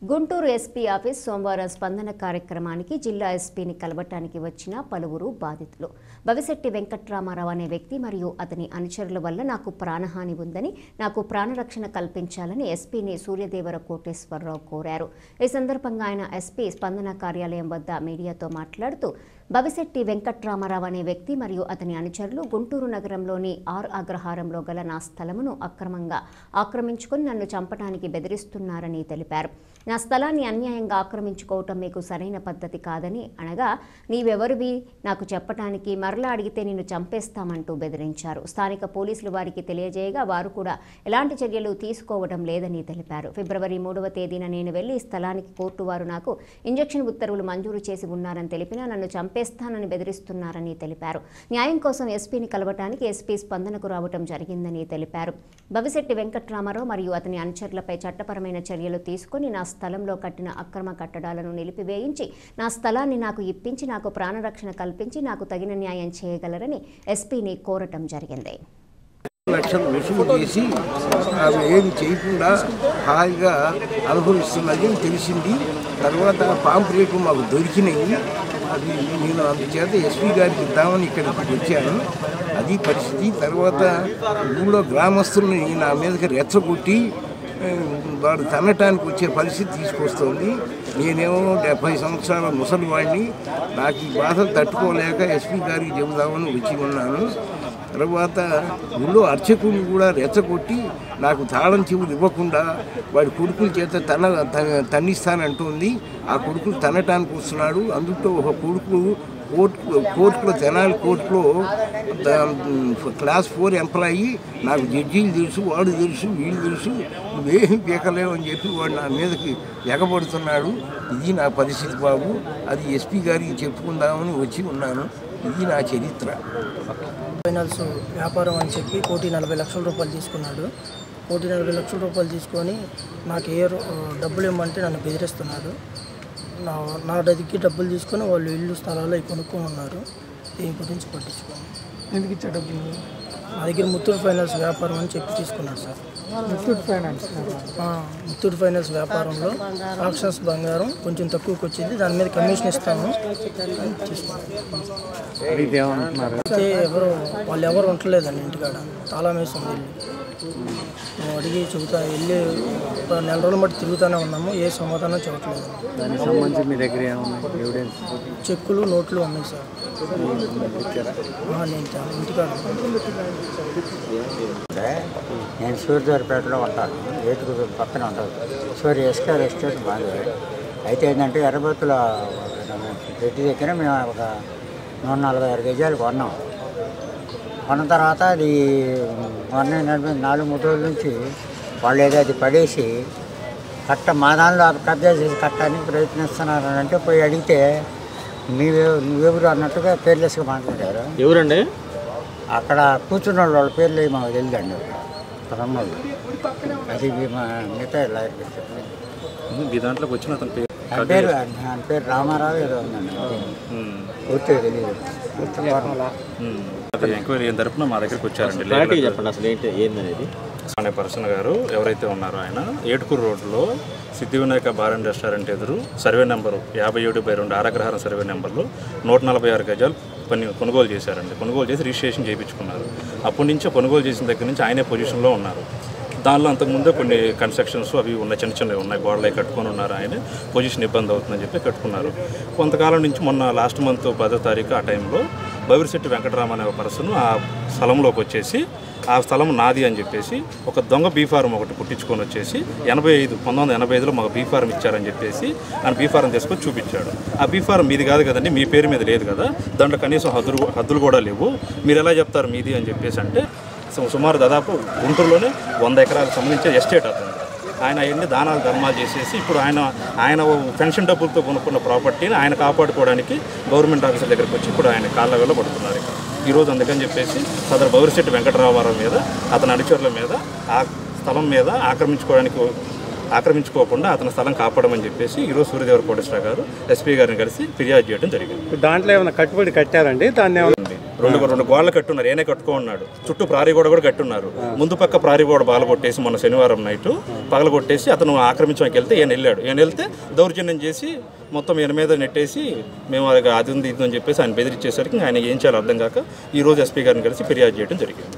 Guntur SP office సోమవారం స్పందన కార్యక్రమానికి జిల్లా ఎస్పీని కలవటానికి వచ్చిన పలువురు బాధితులు. బవిశెట్టి వెంకట్రామారావు అనే వ్యక్తి మరియు అతని అనుచరుల వల్ల నాకు ప్రాణహాని ఉందని, నాకు ప్రాణరక్షణ కల్పించాలని ఎస్పీని సూర్యదేవర కోటేశ్వరరావు కోరారు. ఈ సందర్భంగా ఆయన ఎస్పీ స్పందన కార్యాలయం వద్ద మీడియాతో మాట్లాడుతూ, బవిశెట్టి వెంకట్రామారావు అనే వ్యక్తి మరియు అతని అనుచరులు గుంటూరు నగరంలోని ఆర్ అగ్రహారంలో గల నా స్థలమును అక్రమంగా ఆక్రమించుకుని నన్ను చంపడానికి బెదిరిస్తున్నారని తెలిపారు. నా స్థలాన్ని అన్యాయంగా ఆక్రమించుకోవటం మీకు సరైన పద్ధతి కాదని అనగా, నీవెవరివి నాకు చెప్పటానికి, మరలా అడిగితే నిన్ను చంపేస్తామంటూ బెదిరించారు. స్థానిక పోలీసులు వారికి తెలియజేయగా వారు కూడా ఎలాంటి చర్యలు తీసుకోవడం లేదని తెలిపారు. ఫిబ్రవరి 3వ తేదీన నేను వెళ్లి ఈ స్థలానికి కోర్టు వారు నాకు ఇంజెక్షన్ ఉత్తర్వులు మంజూరు చేసి ఉన్నారని తెలిపినా నన్ను చంపేస్తానని బెదిరిస్తున్నారని తెలిపారు. న్యాయం కోసం ఎస్పీని కలవటానికి ఎస్పీ స్పందనకు రావటం జరిగిందని తెలిపారు. బవిశెట్టి వెంకట్రామారావు మరియు అతని అనుచరులపై చట్టపరమైన చర్యలు తీసుకుని నా స్థలంలో కట్టిన అక్రమ కట్టడాలను నిలిపివేయించి నా స్థలాన్ని నాకు ఇప్పించి నాకు ప్రాణరక్షణ కల్పించి నాకు తగిన న్యాయం చేయగలరని ఎస్పీని కోరటం జరిగింది. లక్షలు వసూలు చేసి అవి ఏమి చేయకుండా హాయిగా అనుభవిస్తున్నది తెలిసింది. తర్వాత పాంప్లెట్లు మాకు దొరికినాయి. అది నేను అందుచేత ఎస్పీ గారికి ఇద్దామని ఇక్కడికి వచ్చాను. అది పరిస్థితి. తర్వాత ఊళ్ళో గ్రామస్తుల్ని నా మీదకి రెచ్చగొట్టి వాడు తన్నటానికి వచ్చే పరిస్థితి తీసుకొస్తుంది. నేనేమో 70 సంవత్సరాల ముసలివాడిని. నాకు ఈ బాధలు తట్టుకోలేక ఎస్పీ గారికి చెబుదామని వచ్చి ఉన్నాను. తర్వాత ఊళ్ళో అర్చకులు కూడా రెచ్చగొట్టి నాకు తాళం చెవులు ఇవ్వకుండా వాడి కొడుకుల చేత తన్నిస్తానంటుంది. ఆ కొడుకులు తన్నటానికి వస్తున్నాడు. అందులో ఒక కొడుకు కోర్టులో తెనాలి కోర్టులో క్లాస్ 4 ఎంప్లాయీ. నాకు జడ్జీలు తెలుసు, వాడు తెలుసు, వీళ్ళు తెలుసు, నువ్వేమి పీకలేవు అని చెప్పి వాడు నా మీదకి ఎగబడుతున్నాడు. ఇది నా పరిస్థితి బాబు. అది ఎస్పీ గారికి చెప్పుకుందామని వచ్చి ఉన్నాను. ఇది నా చరిత్ర. ఫైనాన్స్ వ్యాపారం అని చెప్పి 1,40,00,000 రూపాయలు తీసుకున్నాడు. 1,40,00,000 రూపాయలు తీసుకొని నాకు డబ్బులు ఇవ్వమంటే నన్ను బెదిరిస్తున్నాడు. నా దగ్గరికి డబ్బులు తీసుకొని వాళ్ళు ఇల్లు స్థలాలు కొనుక్కొని ఉన్నారు. దీని గురించి పట్టించుకోండి. ఎందుకు ఇచ్చా డబ్బులు? నా దగ్గర ముత్తూట్ ఫైనాన్స్ వ్యాపారం అని చెప్పి తీసుకున్నాడు సార్. ముత్తూట్ ఫైనాన్స్ వ్యాపారంలో ఆక్షన్స్ బంగారం కొంచెం తక్కువకి వచ్చింది, దాని మీద కమిషన్ ఇస్తాను అని తీసుకున్నాను. అయితే వాళ్ళు ఎవరు ఉండలేదండి ఇంటికాడ, తాళం వేసి ఉంది ఇల్లు. మేము అడిగి చెబుతా వెళ్ళి 1 నెల రోజుల మట్టి తిరుగుతూనే ఉన్నాము. ఏ సమాధానం చెప్పట్లేదు. దానికి సంబంధించి మీ దగ్గర చెక్కులు నోట్లు ఉన్నాయి సార్. నేను ఇంటికాడ నేను సూర్యదేవరపేటలో ఉంటాను. ఏటుగురు పక్కన ఉంటుంది. ఎస్కేఆర్ ఎస్టేట్ బాగా. అయితే ఏంటంటే ఎర్రబత్తుల పెట్టి దగ్గర మేము ఒక 146 గజాలు కొన్నాం. కొన్న తర్వాత అది 4-3 రోజుల నుంచి వాళ్ళు ఏదో అది పడేసి మా దానిలో కబ్జా చేసి కట్టడానికి ప్రయత్నిస్తున్నారు అంటే పోయి అడిగితే నువ్వెవరు అన్నట్టుగా పేర్లెస్గా మాట్లాడారు. ఎవరండి? అక్కడ కూర్చున్న వాళ్ళ పేర్లు మాకు తెలియదండి. రమ్మలు అది మిగతా దాంట్లోకి వచ్చిన అతని పేరు రామారావు ఏదో ఉందండి. పూర్తిగా తెలియదు. ఎంక్వైరీ అయిన తరపున మా దగ్గరికి వచ్చారండి. చెప్పండి అసలు ఏంటనేది. అనే పర్సన్ గారు ఎవరైతే ఉన్నారో ఆయన ఏటుకూరు రోడ్లో సిద్ధివినాయక బార్ అండ్ రెస్టారెంట్ ఎదురు సర్వే నెంబరు 57/2 ఆరగ్రహారం సర్వే నెంబర్లో 146 గజాలు కొనుగోలు చేశారండి. కొనుగోలు చేసి రిజిస్ట్రేషన్ చేయించుకున్నారు. అప్పటి నుంచి కొనుగోలు చేసిన దగ్గర నుంచి ఆయనే పొజిషన్లో ఉన్నారు. దానిలో అంతకుముందే కొన్ని కన్స్ట్రక్షన్స్ అవి ఉన్నాయి, చిన్నవి ఉన్నాయి, గోడలై కట్టుకొని ఉన్నారు. ఆయన పొజిషన్ ఇబ్బంది అవుతుందని చెప్పి కట్టుకున్నారు. కొంతకాలం నుంచి మొన్న లాస్ట్ మంత్ 10వ తారీఖు ఆ టైంలో బవిశెట్టి వెంకటరామ అనే ఒక పర్సన్ ఆ స్థలంలోకి వచ్చేసి ఆ స్థలం నాది అని చెప్పేసి ఒక దొంగ బీఫారం ఒకటి పుట్టించుకొని వచ్చేసి 1985లో మాకు బీఫారం ఇచ్చారని చెప్పేసి ఆయన బీఫారం తీసుకొని చూపించాడు. ఆ బీఫారం మీది కాదు కదండి, మీ పేరు మీద లేదు కదా, దాంట్లో కనీసం హద్దులు కూడా లేవు, మీరు ఎలా చెప్తారు మీది అని చెప్పేసి అంటే సుమారు దాదాపు గుంటూరులోనే 100 ఎకరాలకు సంబంధించిన ఎస్టేట్ అతను. ఆయన అవన్నీ దానాలు ధర్మాలు చేసేసి ఇప్పుడు ఆయన పెన్షన్ డబ్బులతో కొనుక్కున్న ప్రాపర్టీని ఆయన కాపాడుకోవడానికి గవర్నమెంట్ ఆఫీసర్ దగ్గరికి వచ్చి ఇప్పుడు ఆయన కాళ్ళ వేళ పడుతున్నారు ఈరోజు. అందుకని చెప్పేసి సదరు బవిశెట్టి వెంకటరామారావు మీద అతని అనుచరుల మీద ఆ స్థలం మీద ఆక్రమించుకోకుండా అతని స్థలం కాపాడమని చెప్పేసి ఈరోజు సూర్యదేవర కోటేశ్వరరావు గారు ఎస్పీ గారిని కలిసి ఫిర్యాదు చేయడం జరిగింది. దాంట్లో ఏమైనా కట్టుబడి కట్టారండి? దాన్ని ఏమైనా రెండు గోడలు కట్టున్నారు, ఏనే కట్టుకున్నాడు, చుట్టూ ప్రారీ గోడ కూడా కట్టున్నారు. ముందు పక్క ప్రారీ గోడ బాల కొట్టేసి మొన్న శనివారం నైట్ పగల కొట్టేసి అతను ఆక్రమించడానికి వెళ్తే ఈయన వెళ్తే దౌర్జన్యం చేసి మొత్తం ఈయన మీద నెట్టేసి మేము అది ఉంది ఇది అని చెప్పేసి ఆయన బెదిరించేసరికి ఆయన ఏం చేయాలో అర్థం కాక ఈరోజు ఎస్పీ గారిని కలిసి ఫిర్యాదు చేయడం జరిగింది.